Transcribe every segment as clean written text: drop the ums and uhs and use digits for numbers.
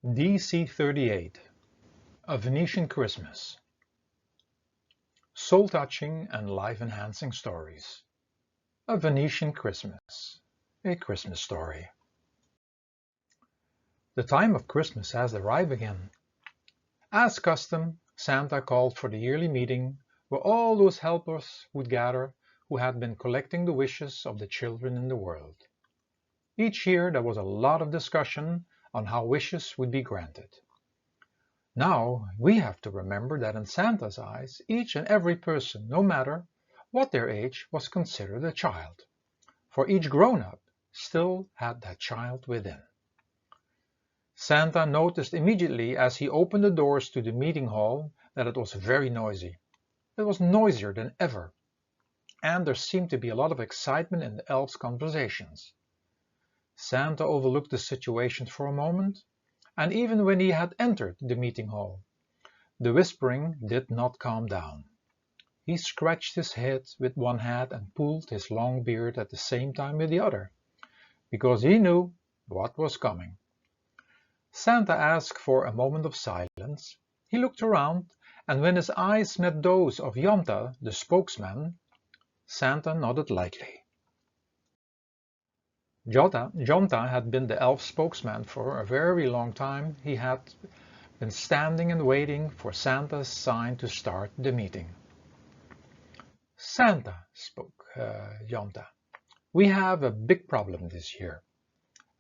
DC38, A Venetian Christmas. Soul-touching and life-enhancing stories. A Venetian Christmas. A Christmas story. The time of Christmas has arrived again. As custom, Santa called for the yearly meeting where all those helpers would gather who had been collecting the wishes of the children in the world. Each year there was a lot of discussion on how wishes would be granted. Now we have to remember that in Santa's eyes, each and every person, no matter what their age, was considered a child, for each grown-up still had that child within. Santa noticed immediately as he opened the doors to the meeting hall that it was very noisy. It was noisier than ever, and there seemed to be a lot of excitement in the elves' conversations. Santa overlooked the situation for a moment, and even when he had entered the meeting hall, the whispering did not calm down. He scratched his head with one hand and pulled his long beard at the same time with the other, because he knew what was coming. Santa asked for a moment of silence. He looked around, and when his eyes met those of Jonta, the spokesman, Santa nodded lightly. Jonta had been the elf spokesman for a very long time. He had been standing and waiting for Santa's sign to start the meeting. Santa, spoke Jonta, we have a big problem this year.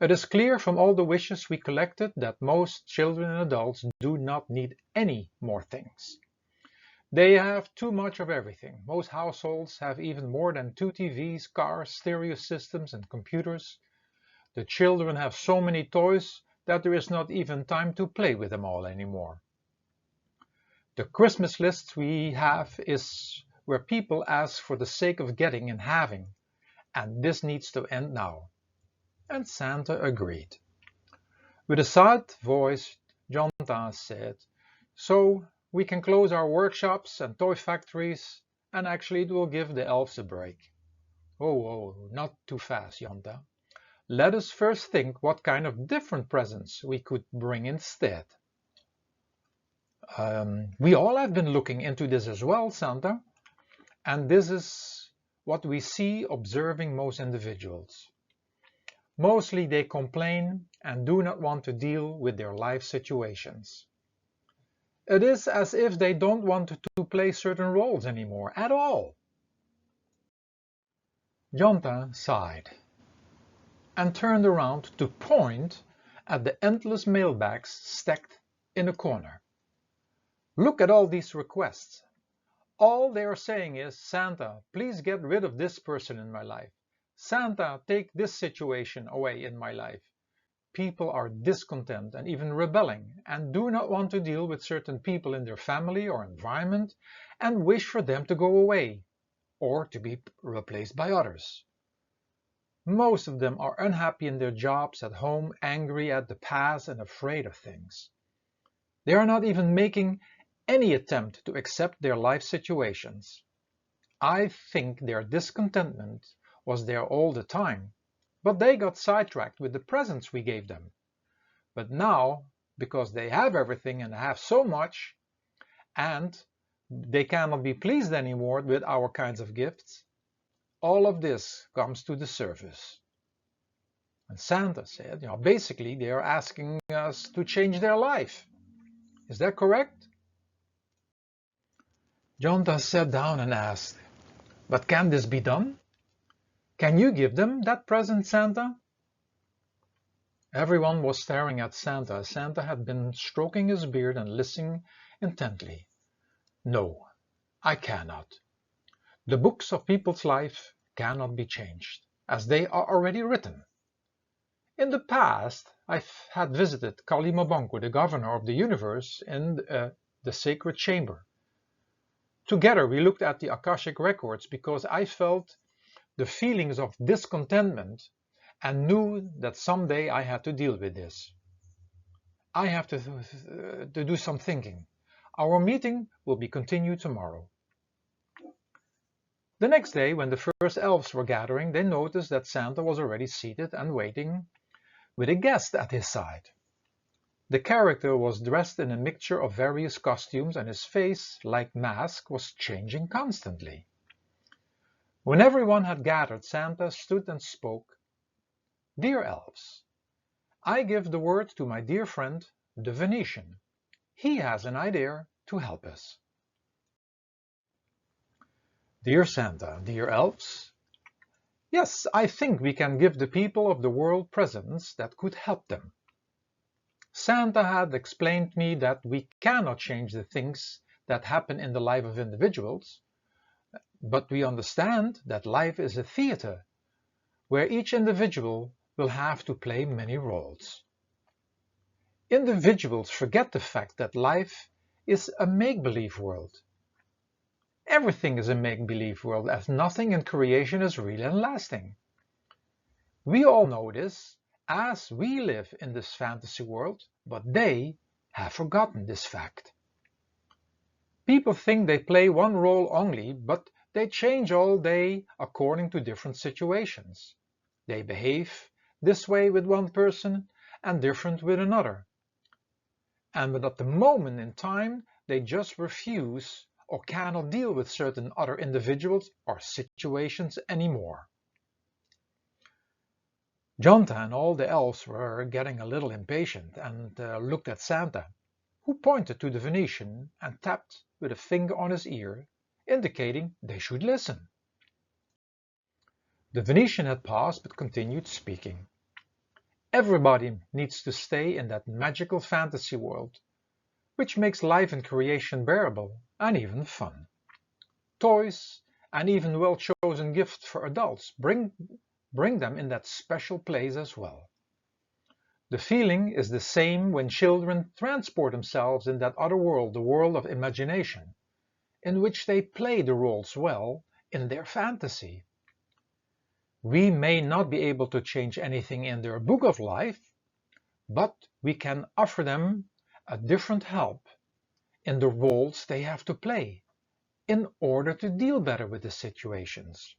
It is clear from all the wishes we collected that most children and adults do not need any more things. They have too much of everything. Most households have even more than 2 TVs, cars, stereo systems, and computers. The children have so many toys that there is not even time to play with them all anymore. The Christmas list we have is where people ask for the sake of getting and having, and this needs to end now. And Santa agreed. With a sad voice, Jonta said, so we can close our workshops and toy factories, and actually it will give the elves a break. Oh, not too fast, Jonta. Let us first think what kind of different presents we could bring instead. We all have been looking into this as well, Santa, and this is what we see observing most individuals. Mostly they complain and do not want to deal with their life situations. It is as if they don't want to play certain roles anymore at all. Jonta sighed and turned around to point at the endless mailbags stacked in a corner. Look at all these requests. All they are saying is, Santa, please get rid of this person in my life. Santa, take this situation away in my life. People are discontent and even rebelling and do not want to deal with certain people in their family or environment and wish for them to go away or to be replaced by others. Most of them are unhappy in their jobs, at home, angry at the past and afraid of things. They are not even making any attempt to accept their life situations. I think their discontentment was there all the time, but they got sidetracked with the presents we gave them. But now, because they have everything and have so much, and they cannot be pleased anymore with our kinds of gifts, all of this comes to the surface. And Santa said, basically they are asking us to change their life. Is that correct? Jonta sat down and asked, but can this be done? Can you give them that present, Santa? Everyone was staring at Santa. Santa had been stroking his beard and listening intently. No, I cannot. The books of people's life cannot be changed, as they are already written. In the past, I had visited Kalimabongo, the governor of the universe, in the sacred chamber. Together we looked at the Akashic records because I felt the feelings of discontentment and knew that someday I had to deal with this. I have to do some thinking. Our meeting will be continued tomorrow. The next day, when the first elves were gathering, they noticed that Santa was already seated and waiting with a guest at his side. The character was dressed in a mixture of various costumes, and his face, like mask, was changing constantly. When everyone had gathered, Santa stood and spoke. "Dear elves, I give the word to my dear friend, the Venetian. He has an idea to help us." Dear Santa, dear elves, yes, I think we can give the people of the world presents that could help them. Santa had explained to me that we cannot change the things that happen in the life of individuals, but we understand that life is a theater where each individual will have to play many roles. Individuals forget the fact that life is a make-believe world. Everything is a make-believe world, as nothing in creation is real and lasting. We all know this, as we live in this fantasy world, but they have forgotten this fact. People think they play one role only, but they change all day according to different situations. They behave this way with one person and different with another. And at the moment in time, they just refuse or cannot deal with certain other individuals or situations anymore. Jonta and all the elves were getting a little impatient and looked at Santa, who pointed to the Venetian and tapped with a finger on his ear, indicating they should listen. The Venetian had paused but continued speaking. Everybody needs to stay in that magical fantasy world, which makes life and creation bearable and even fun. Toys and even well-chosen gifts for adults bring them in that special place as well. The feeling is the same when children transport themselves in that other world, the world of imagination, in which they play the roles well in their fantasy. We may not be able to change anything in their book of life, but we can offer them a different help in the roles they have to play in order to deal better with the situations.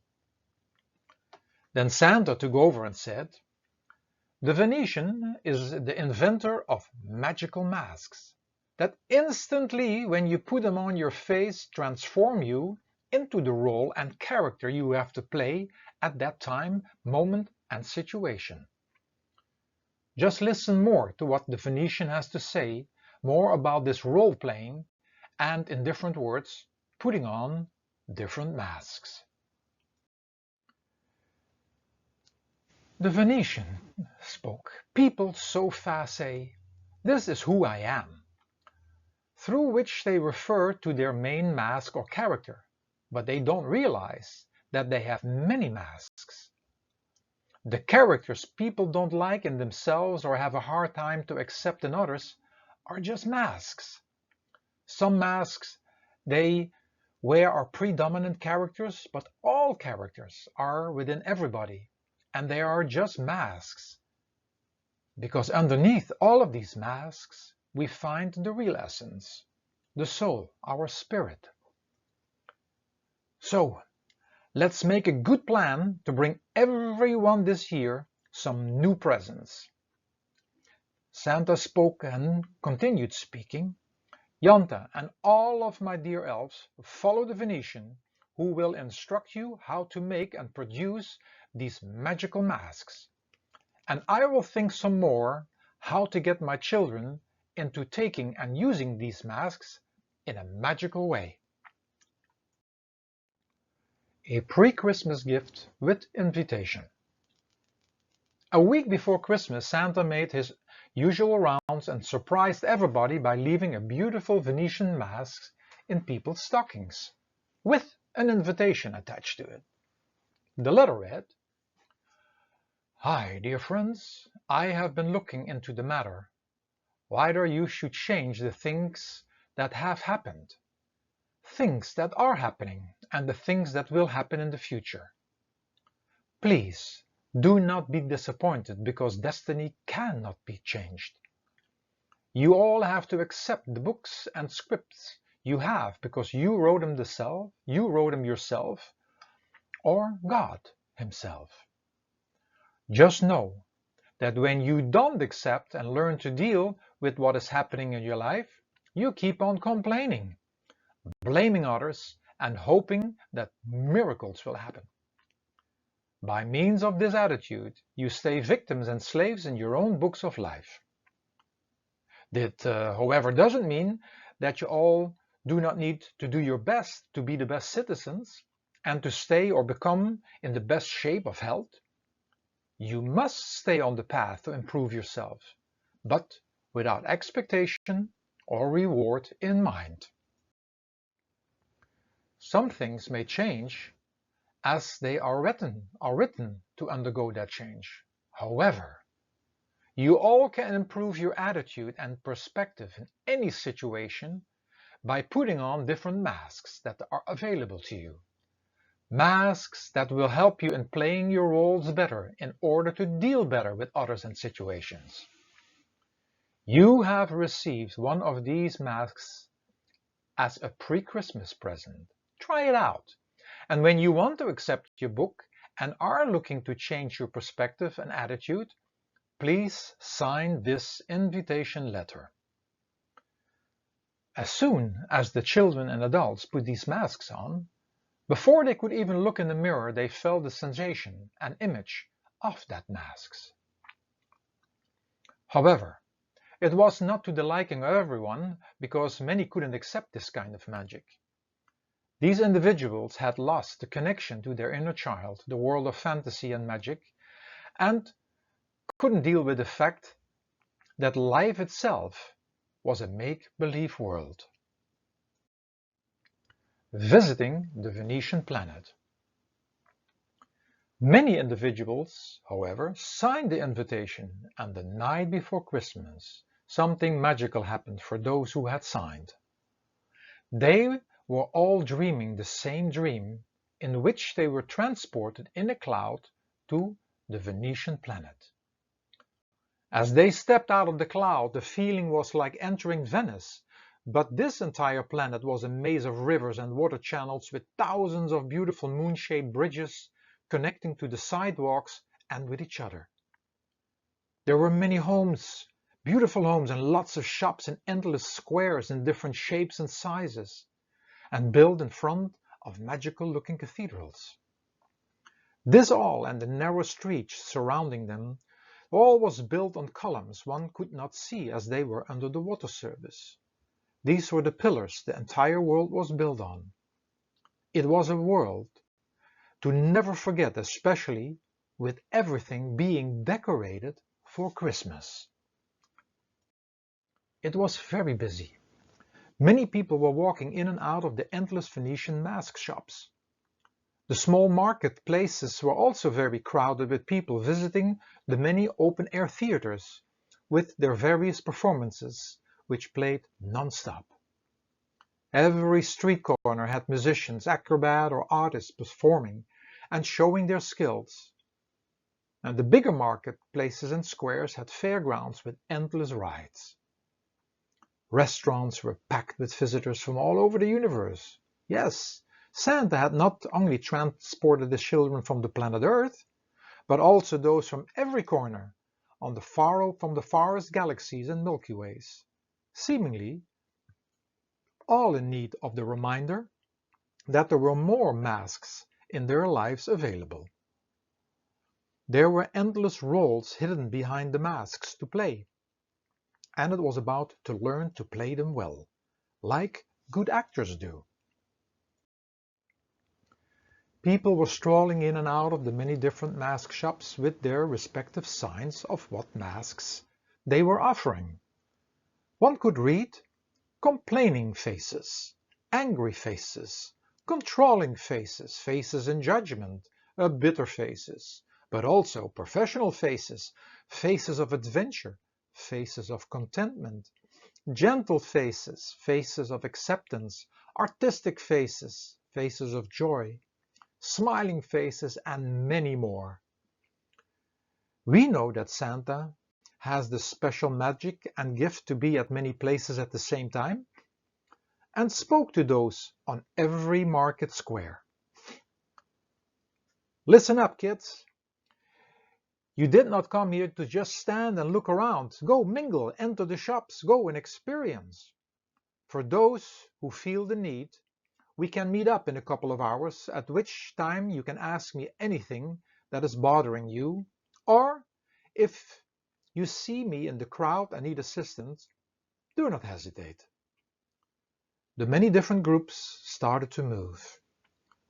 Then Santa took over and said, "The Venetian is the inventor of magical masks that instantly, when you put them on your face, transform you into the role and character you have to play at that time, moment and situation." Just listen more to what the Venetian has to say, more about this role-playing and, in different words, putting on different masks. The Venetian spoke. "People so fast say, 'This is who I am,' through which they refer to their main mask or character, but they don't realize that they have many masks. The characters people don't like in themselves or have a hard time to accept in others are just masks. Some masks they wear are predominant characters, but all characters are within everybody, and they are just masks. Because underneath all of these masks, we find the real essence, the soul, our spirit. So, let's make a good plan to bring everyone this year some new presents." Santa spoke and continued speaking. "Janta and all of my dear elves, follow the Venetian, who will instruct you how to make and produce these magical masks. And I will think some more how to get my children into taking and using these masks in a magical way." A pre-Christmas gift with invitation. A week before Christmas, Santa made his usual rounds and surprised everybody by leaving a beautiful Venetian mask in people's stockings, with an invitation attached to it. The letter read, "Hi, dear friends, I have been looking into the matter, whether you should change the things that have happened, things that are happening, and the things that will happen in the future. Please do not be disappointed because destiny cannot be changed. You all have to accept the books and scripts you have because you wrote them yourself, or God himself. Just know that when you don't accept and learn to deal with what is happening in your life, you keep on complaining, blaming others, and hoping that miracles will happen. By means of this attitude, you stay victims and slaves in your own books of life. That, however, doesn't mean that you all do not need to do your best to be the best citizens and to stay or become in the best shape of health. You must stay on the path to improve yourself, but without expectation or reward in mind. Some things may change as they are written to undergo that change. However, you all can improve your attitude and perspective in any situation by putting on different masks that are available to you. Masks that will help you in playing your roles better in order to deal better with others and situations. You have received one of these masks as a pre-Christmas present. Try it out. And when you want to accept your book and are looking to change your perspective and attitude, please sign this invitation letter. As soon as the children and adults put these masks on, before they could even look in the mirror, they felt the sensation and image of that masks. However, it was not to the liking of everyone, because many couldn't accept this kind of magic. These individuals had lost the connection to their inner child, the world of fantasy and magic, and couldn't deal with the fact that life itself was a make-believe world. Visiting the Venetian planet. Many individuals, however, signed the invitation, and the night before Christmas, something magical happened for those who had signed. They were all dreaming the same dream, in which they were transported in a cloud to the Venetian planet. As they stepped out of the cloud, the feeling was like entering Venice, but this entire planet was a maze of rivers and water channels with thousands of beautiful moon-shaped bridges connecting to the sidewalks and with each other. There were many homes, beautiful homes, and lots of shops in endless squares in different shapes and sizes, and built in front of magical-looking cathedrals. This all and the narrow streets surrounding them, all was built on columns one could not see as they were under the water surface. These were the pillars the entire world was built on. It was a world to never forget, especially with everything being decorated for Christmas. It was very busy. Many people were walking in and out of the endless Venetian mask shops. The small marketplaces were also very crowded with people visiting the many open-air theaters with their various performances, which played non-stop. Every street corner had musicians, acrobats, or artists performing and showing their skills. And the bigger marketplaces and squares had fairgrounds with endless rides. Restaurants were packed with visitors from all over the universe. Yes, Santa had not only transported the children from the planet Earth, but also those from every corner from the farthest galaxies and Milky Ways, seemingly all in need of the reminder that there were more masks in their lives available. There were endless roles hidden behind the masks to play, and it was about to learn to play them well, like good actors do. People were strolling in and out of the many different mask shops with their respective signs of what masks they were offering. One could read complaining faces, angry faces, controlling faces, faces in judgment, bitter faces, but also professional faces, faces of adventure, faces of contentment, gentle faces, faces of acceptance, artistic faces, faces of joy, smiling faces, and many more. We know that Santa has the special magic and gift to be at many places at the same time, and spoke to those on every market square. Listen up, kids. You did not come here to just stand and look around. Go mingle, enter the shops, go and experience. For those who feel the need, we can meet up in a couple of hours, at which time you can ask me anything that is bothering you, or if you see me in the crowd and need assistance, do not hesitate. The many different groups started to move.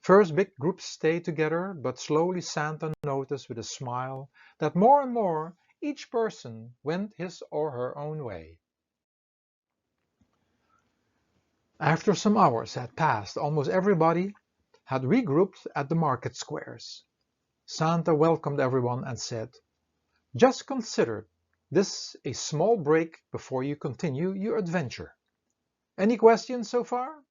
First big groups stayed together, but slowly Santa noticed with a smile that more and more each person went his or her own way. After some hours had passed, almost everybody had regrouped at the market squares. Santa welcomed everyone and said, "Just consider this a small break before you continue your adventure. Any questions so far?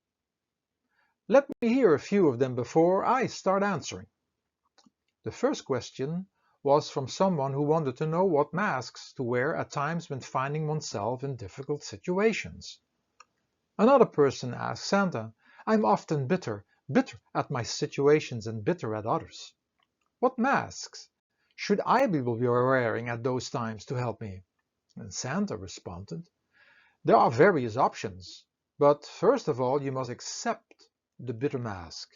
Let me hear a few of them before I start answering." The first question was from someone who wanted to know what masks to wear at times when finding oneself in difficult situations. Another person asked Santa, "I'm often bitter at my situations and bitter at others. What masks should I be wearing at those times to help me?" And Santa responded, "There are various options, but first of all you must accept the bitter mask.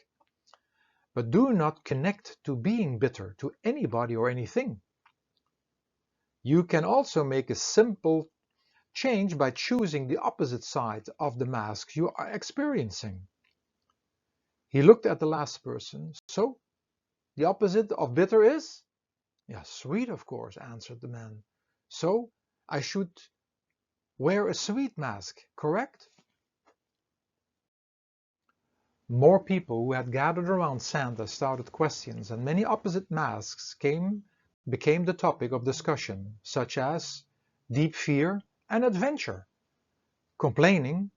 But do not connect to being bitter to anybody or anything. You can also make a simple change by choosing the opposite side of the mask you are experiencing." He looked at the last person. "So, the opposite of bitter is?" "Yes, sweet, of course," answered the man. "So, I should wear a sweet mask, correct?" More people who had gathered around Santa started questions, and many opposite masks became the topic of discussion, such as deep fear and adventure, complaining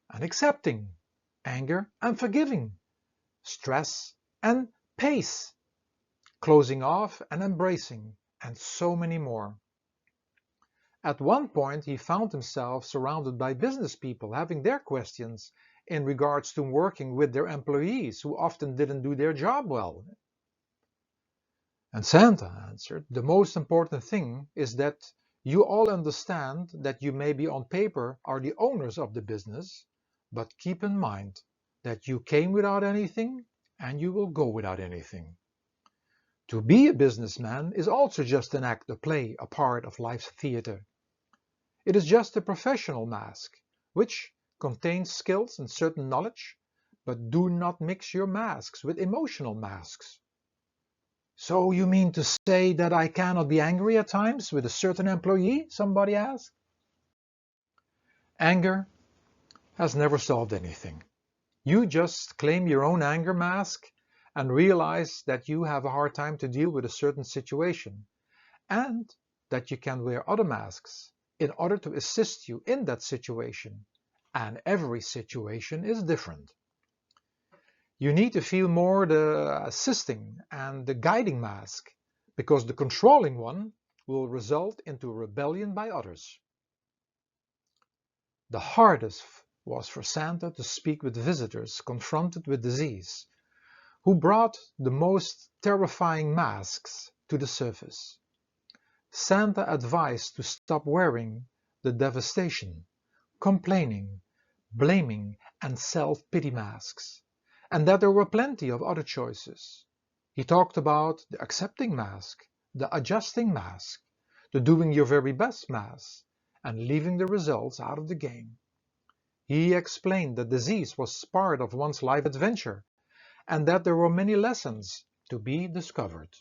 and accepting, anger and forgiving, stress and pace, closing off and embracing, and so many more. At one point he found himself surrounded by business people having their questions in regards to working with their employees who often didn't do their job well. And Santa answered, "The most important thing is that you all understand that you maybe on paper are the owners of the business, but keep in mind that you came without anything and you will go without anything. To be a businessman is also just an act, a play, a part of life's theater. It is just a professional mask, which contains skills and certain knowledge, but do not mix your masks with emotional masks." "So you mean to say that I cannot be angry at times with a certain employee?" somebody asked. Anger has never solved anything. You just claim your own anger mask and realize that you have a hard time to deal with a certain situation, and that you can wear other masks in order to assist you in that situation. And every situation is different. You need to feel more the assisting and the guiding mask, because the controlling one will result into rebellion by others. The hardest was for Santa to speak with visitors confronted with disease, who brought the most terrifying masks to the surface. Santa advised to stop wearing the devastation, complaining, blaming, and self-pity masks, and that there were plenty of other choices. He talked about the accepting mask, the adjusting mask, the doing your very best mask, and leaving the results out of the game. He explained that disease was part of one's life adventure, and that there were many lessons to be discovered.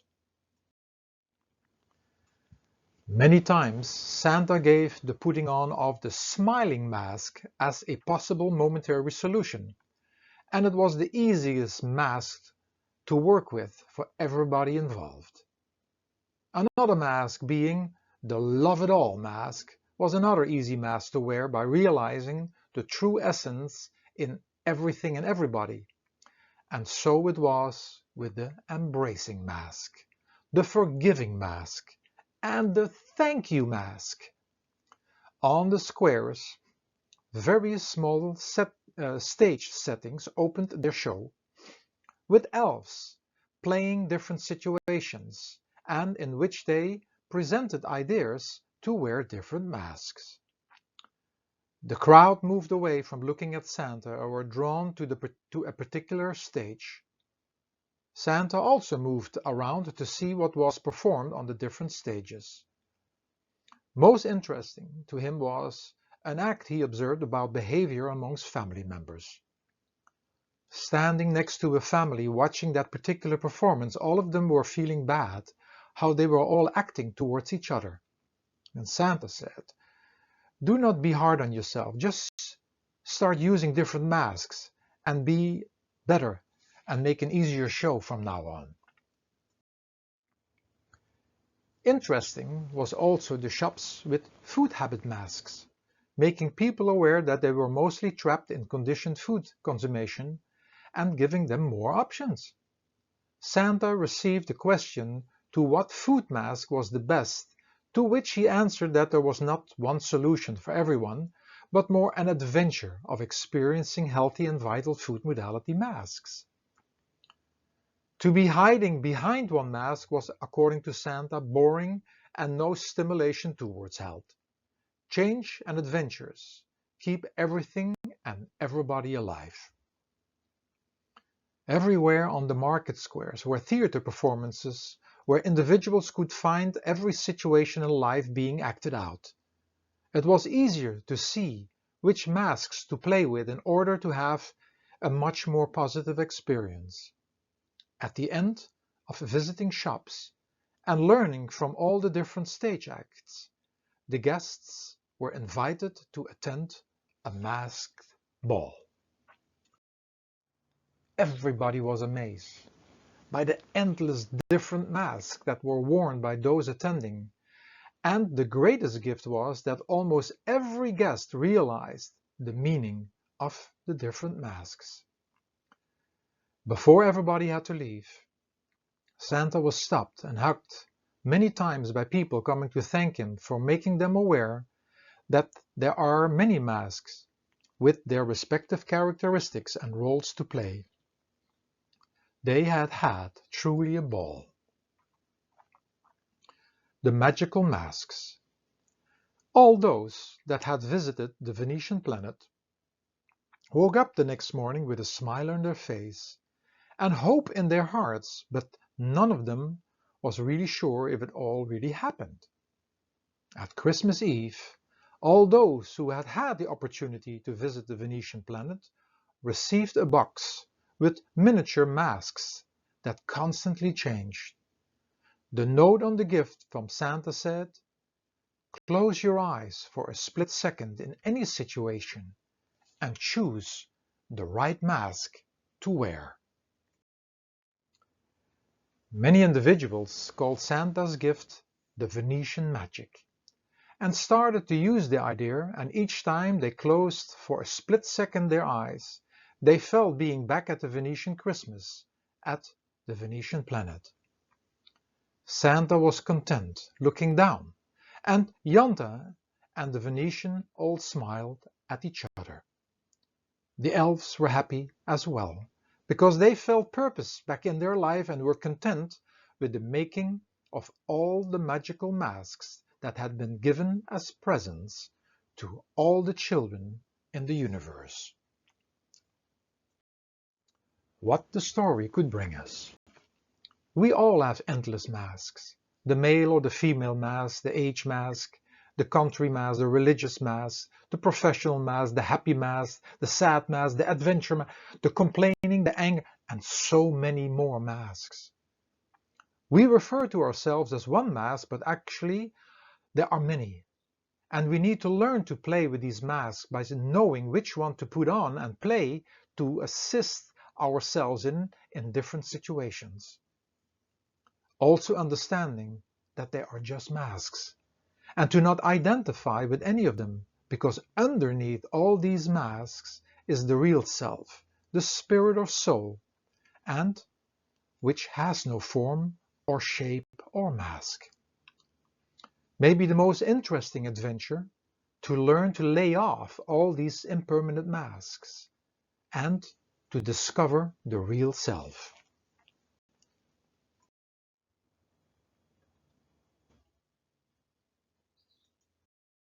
Many times Santa gave the putting on of the smiling mask as a possible momentary solution, and it was the easiest mask to work with for everybody involved. Another mask, being the Love It All mask, was another easy mask to wear by realizing the true essence in everything and everybody. And so it was with the Embracing mask, the Forgiving mask, and the Thank You mask. On the squares, various small stage settings opened their show, with elves playing different situations and in which they presented ideas to wear different masks. The crowd moved away from looking at Santa or were drawn to a particular stage. Santa also moved around to see what was performed on the different stages. Most interesting to him was an act he observed about behavior amongst family members. Standing next to a family watching that particular performance, all of them were feeling bad, how they were all acting towards each other. And Santa said, "Do not be hard on yourself, just start using different masks and be better and make an easier show from now on." Interesting was also the shops with food habit masks, making people aware that they were mostly trapped in conditioned food consumption and giving them more options. Santa received the question to what food mask was the best, to which he answered that there was not one solution for everyone, but more an adventure of experiencing healthy and vital food modality masks. To be hiding behind one mask was, according to Santa, boring and no stimulation towards health. Change and adventures keep everything and everybody alive. Everywhere on the market squares were theater performances where individuals could find every situation in life being acted out. It was easier to see which masks to play with in order to have a much more positive experience. At the end of visiting shops and learning from all the different stage acts, the guests were invited to attend a masked ball. Everybody was amazed by the endless different masks that were worn by those attending, and the greatest gift was that almost every guest realized the meaning of the different masks. Before everybody had to leave, Santa was stopped and hugged many times by people coming to thank him for making them aware that there are many masks with their respective characteristics and roles to play. They had had truly a ball. The magical masks. All those that had visited the Venetian planet woke up the next morning with a smile on their face and hope in their hearts, but none of them was really sure if it all really happened. At Christmas Eve, all those who had had the opportunity to visit the Venetian planet received a box with miniature masks that constantly changed. The note on the gift from Santa said, "Close your eyes for a split second in any situation and choose the right mask to wear." Many individuals called Santa's gift the Venetian magic and started to use the idea, and each time they closed for a split second their eyes, they felt being back at the Venetian Christmas, at the Venetian planet. Santa was content, looking down, and Janta and the Venetian all smiled at each other. The elves were happy as well, because they felt purpose back in their life and were content with the making of all the magical masks that had been given as presents to all the children in the universe. What the story could bring us. We all have endless masks. The male or the female mask, the age mask, the country mask, the religious mask, the professional mask, the happy mask, the sad mask, the adventure mask, the complaining, the anger, and so many more masks. We refer to ourselves as one mask, but actually there are many. And we need to learn to play with these masks by knowing which one to put on and play to assist ourselves in different situations. Also understanding that they are just masks, and to not identify with any of them, because underneath all these masks is the real self, the spirit or soul, and which has no form or shape or mask. Maybe the most interesting adventure to learn to lay off all these impermanent masks and to discover the real self.